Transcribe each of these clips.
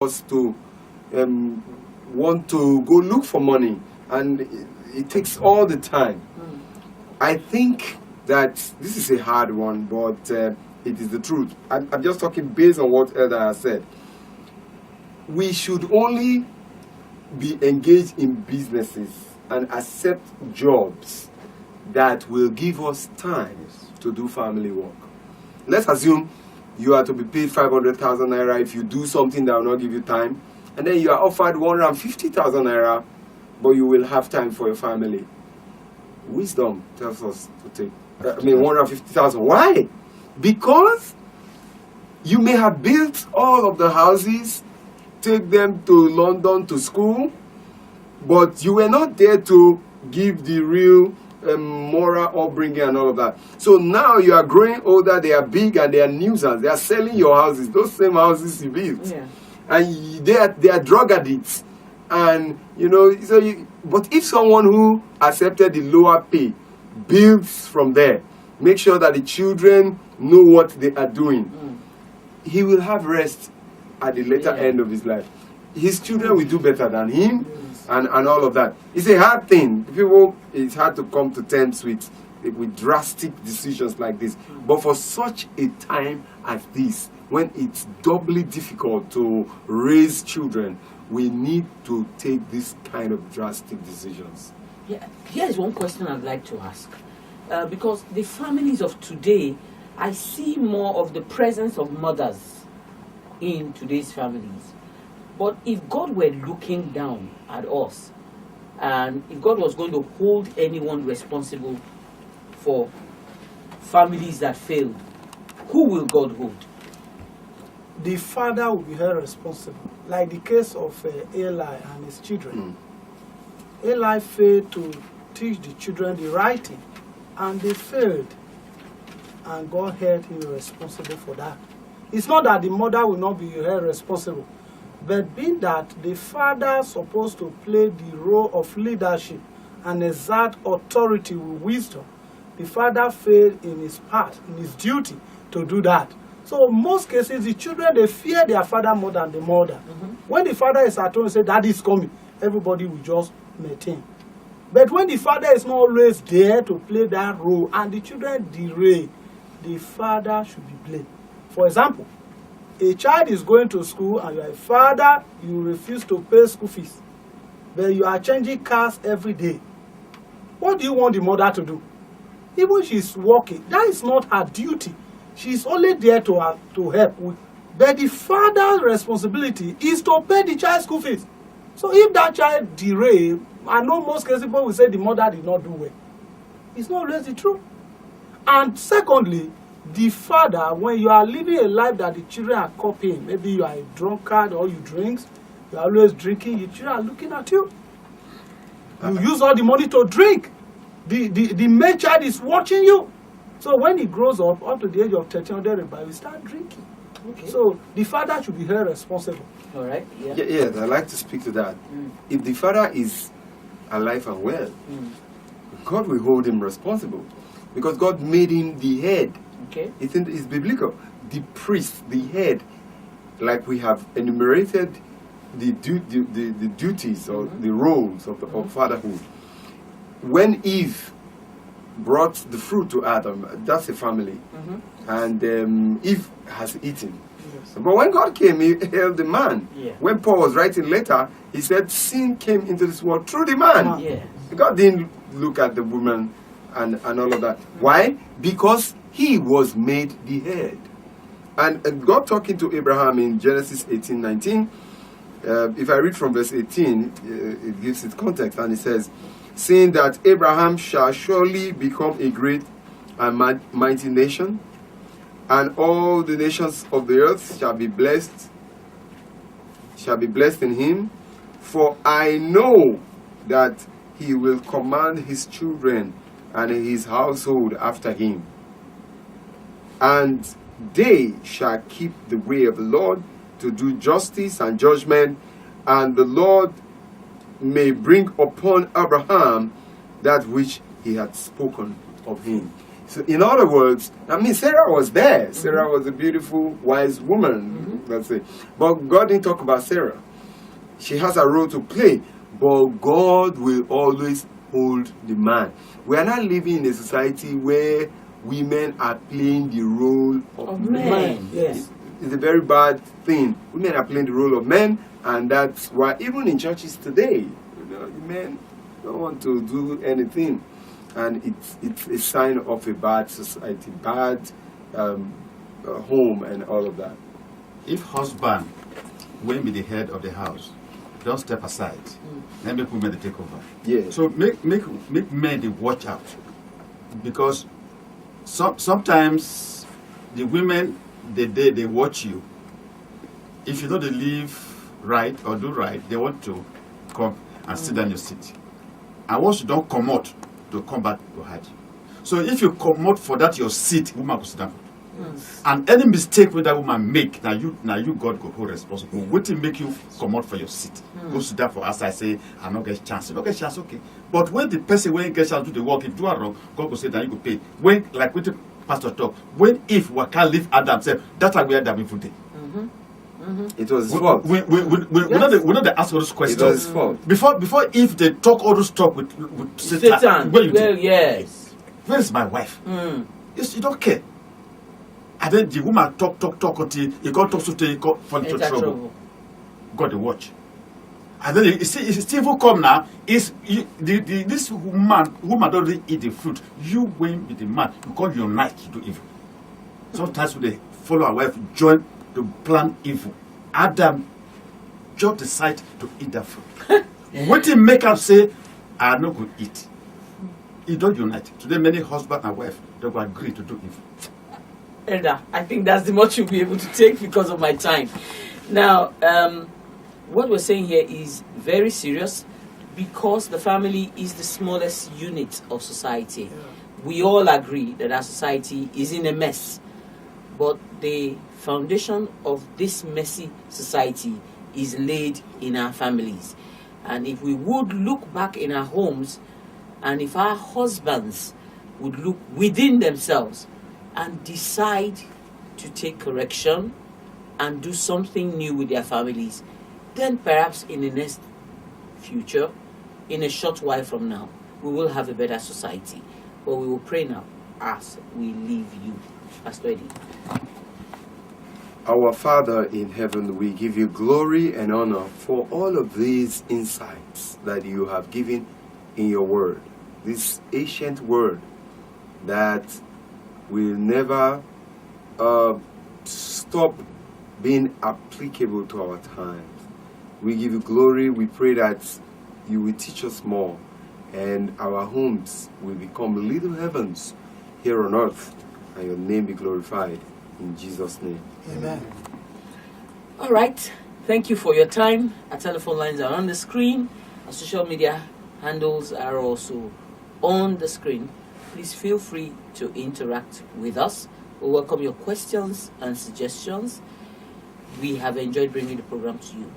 us to want to go look for money, and it takes all the time. I think that this is a hard one, but it is the truth. I'm just talking based on what Elder has said. We should only be engaged in businesses and accept jobs that will give us time to do family work. Let's assume you are to be paid 500,000 naira if you do something that will not give you time, and then you are offered 150,000 naira, but you will have time for your family. Wisdom tells us to take, 150,000. Why? Because you may have built all of the houses, take them to London to school, but you were not there to give the real moral upbringing and all of that. So now you are growing older, they are big and they are nuisance. They are selling your houses, those same houses you built. Yeah. And they are drug addicts. And, but if someone who accepted the lower pay builds from there, make sure that the children know what they are doing, he will have rest at the later end of his life. His children will do better than him, and all of that. It's a hard thing. It's hard to come to terms with drastic decisions like this. But for such a time as this, when it's doubly difficult to raise children, we need to take this kind of drastic decisions. Yeah. Here's one question I'd like to ask. Because the families of today, I see more of the presence of mothers in today's families. But if God were looking down at us, and if God was going to hold anyone responsible for families that failed, who will God hold? The father will be held responsible, like the case of Eli and his children. Eli failed to teach the children the right thing, and they failed, and God held him responsible for that. It's not that the mother will not be held responsible, but being that the father is supposed to play the role of leadership and exert authority with wisdom, the father failed in his part, in his duty to do that. So in most cases, the children, they fear their father more than the mother. When the father is at home and say, "Daddy is coming," everybody will just maintain. But when the father is not always there to play that role and the children derail, the father should be blamed. For example, a child is going to school and you are a father, you refuse to pay school fees, but you are changing cars every day. What do you want the mother to do? Even she's working, that is not her duty. She's only there to help with. But the father's responsibility is to pay the child's school fees. So if that child derail, I know most cases people will say the mother did not do well. It's not always the truth. And secondly, the father, when you are living a life that the children are copying, maybe you are a drunkard or you drink, you are always drinking, your children are looking at you. You use all the money to drink. The main child is watching you. So when he grows up to the age of 13 or thereabout, he will start drinking. Okay. So the father should be held responsible. All right. Yeah, I'd like to speak to that. If the father is alive and well, God will hold him responsible, because God made him the head. Okay. It's biblical. The priest, the head, like we have enumerated the duties or the roles of fatherhood. When Eve brought the fruit to Adam, that's a family, and Eve has eaten. Yes. But when God came, he held the man. Yeah. When Paul was writing later, he said sin came into this world through the man. Yeah. God didn't look at the woman and all of that. Why? Because he was made the head. And God talking to Abraham in Genesis 18:19, if I read from verse 18, it gives it context, and it says, "Seeing that Abraham shall surely become a great and mighty nation, and all the nations of the earth shall be blessed in him, for I know that he will command his children and his household after him, and they shall keep the way of the Lord to do justice and judgment, and the Lord may bring upon Abraham that which he had spoken of him." So in other words, Sarah was there. Sarah was a beautiful, wise woman, That's it. But God didn't talk about Sarah. She has a role to play, but God will always hold the man. We are not living in a society where women are playing the role of men. Yes. It's a very bad thing. Women are playing the role of men, and that's why even in churches today, men don't want to do anything, and it's a sign of a bad society, bad home, and all of that. If husband will be the head of the house, don't step aside. Let make women take over. Yeah. So make men they watch out, because sometimes the women they watch you. If you don't live right or do right, they want to come and sit down your seat. And once you don't come out, they'll come back to hide you. So if you come out for that your seat, woman will sit down. And any mistake with that woman make, now you God go hold responsible. What will make you come out for your seat? Go sit down for us. I say, I don't get chance. You don't get chance, okay. But when the person when get chance to do the work, if you do it wrong, God will say that you go pay. When like with the pastor talk, when if we can't leave Adam say that's like we Adam even day. It was his fault. We not they ask all those questions. It was his fault. Before if they talk all those talk with Satan. where you Well, think, yes. where is my wife? Yes, you don't care. And then the woman talk until he got talk to he got fall into Enter trouble. Got the watch. And then you see, if Steve come now, this woman don't really eat the fruit. You win with the man because you're nice to do evil. Sometimes when they follow our wife, join to plan evil. Adam just decide to eat that fruit. What he make up say, I not going to eat. He don't unite. Today many husband and wife they will agree to do evil. Elder, I think that's the much you'll be able to take because of my time. Now, what we're saying here is very serious because the family is the smallest unit of society. We all agree that our society is in a mess, but the foundation of this messy society is laid in our families. And if we would look back in our homes, and if our husbands would look within themselves and decide to take correction and do something new with their families, then perhaps in the next future, in a short while from now, we will have a better society. But we will pray now as we leave you. Pastor Eddie. Our Father in heaven, we give you glory and honor for all of these insights that you have given in your word. This ancient word that will never stop being applicable to our times. We give you glory. We pray that you will teach us more and our homes will become little heavens here on earth, and your name be glorified. In Jesus' name. Amen. All right. Thank you for your time. Our telephone lines are on the screen. Our social media handles are also on the screen. Please feel free to interact with us. We welcome your questions and suggestions. We have enjoyed bringing the program to you.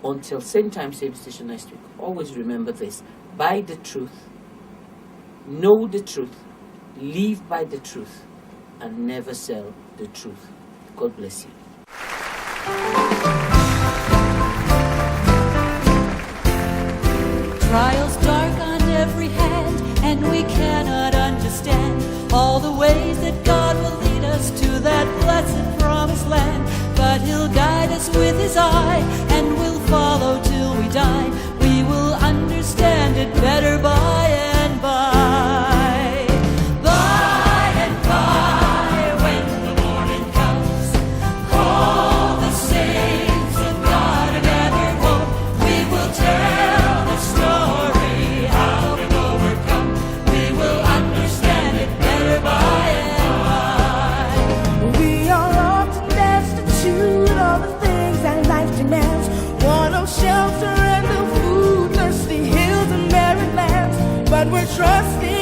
Until same time, same station next week, always remember this. Buy the truth, know the truth, live by the truth, and never sell the truth. God bless you. Trials dark on every hand, and we cannot understand all the ways that God will lead us to that blessed promised land. But He'll guide us with His eye, and we'll follow till we die. We will understand it better by and by. By and by, when the morning comes, all the saints of God are gathered home. We will tell the story how to overcome. We will understand it better by and by. We are often destitute of the things that life demands. Want no shelter and no food, thirsty hills and barren lands. But we're trusting